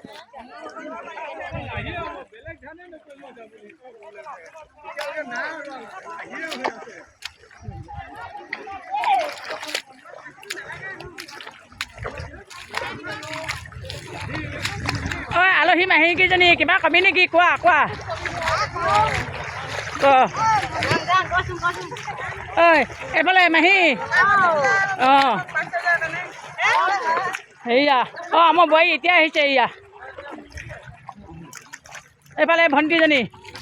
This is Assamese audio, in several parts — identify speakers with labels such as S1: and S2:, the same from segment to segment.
S1: ঐ আলহী মাহীকেইজনী কিবা কবি নেকি কোৱা কোৱা ঐ এইফালে মাহী অঁ সেয়া অঁ আমাৰ বোৱাৰী এতিয়া আহিছে এয়া এইফালে ভণ্টিজনী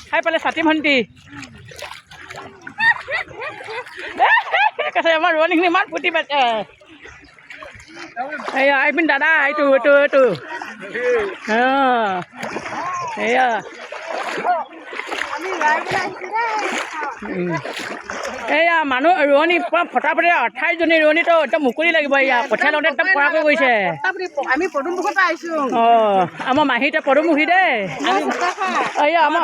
S1: সেইফালে ছাতি ভণ্টি কৈছে আমাৰ ৰোৱনীখিনি ইমান ফূৰ্তি পাইছে এয়া এইপিন দাদা এইটো অঁ এয়া এয়া মানুহ ৰোৱনী ফটাফটি 28জনী ৰোৱনীতো একদম মুকলি লাগিব এয়া কঠীয়া লওঁতে একদম পৰাকৈ গৈছে
S2: আমি পদুমপুখুৰীৰ পৰা আহিছোঁ
S1: অঁ আমাৰ মাহী এতিয়া পদুমুখী দেই এয়া আমাৰ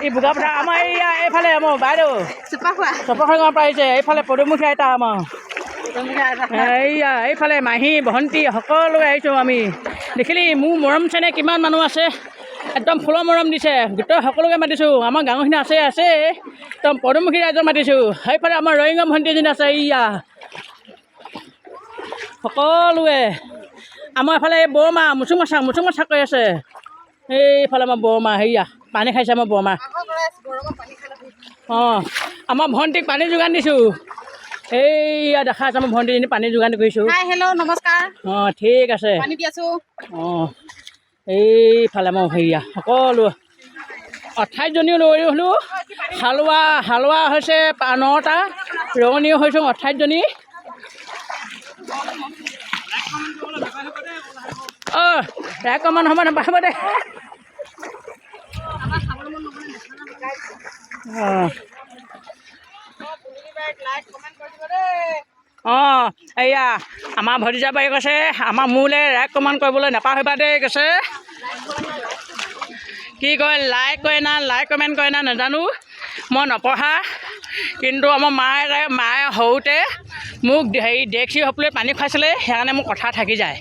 S1: এই বোকাপথাৰ আমাৰ এয়া এইফালে আমাৰ বাইদেউ চপাখোৱা গাঁৱৰ পৰা আহিছে এইফালে পদুমুখী আইতা আমাৰ এইয়া এইফালে মাহী ভণ্টি সকলোৱে আহিছোঁ আমি দেখিলি মোৰ মৰম চেনে কিমান মানুহ আছে একদম ফুলৰ মৰম দিছে গোটেই সকলোকে মাতিছোঁ আমাৰ গাঁওখিনি আছে একদম পদুমুখী ৰাইজক মাতিছোঁ সেইফালে আমাৰ ৰয়িঙৰ ভণ্টি এজনী আছে এইয়া সকলোৱে আমাৰ এইফালে এই বৰমা মুচুং মাছা কৰি আছে এইফালে আমাৰ বৰমা হেৰিয়া পানী খাইছে আমাৰ বৰমা অঁ আমাৰ ভণ্টিক পানী যোগান দিছোঁ এইয়া দেখা আছে আমাৰ ভণ্টিজনী পানী যোগান কৰিছোঁ
S2: হেল্ল' নমস্কাৰ
S1: অঁ ঠিক আছে
S2: পানী দি আছোঁ
S1: অঁ এইফালে মই হেৰিয়া সকলো 28জনীও ৰোৱনী হ'লোঁ হালোৱা হৈছে 9টা ৰোৱনীও হৈছোঁ 28জনী অঁ অকণমান সময় নাপাব দে অঁ অঁ এয়া আমাৰ ভতিজা বাৰী কৈছে আমাৰ মোলৈ লাইক কমেণ্ট কৰিবলৈ নাপাহৰিবা দেই কৈছে কি কয় লাইক কমেণ্ট কৰে না নাজানো মই নপঢ়া কিন্তু আমাৰ মায়ে সৰুতে মোক হেৰি ডেক্সি সপলৈ পানী খুৱাইছিলে সেইকাৰণে মোৰ কথা থাকি যায়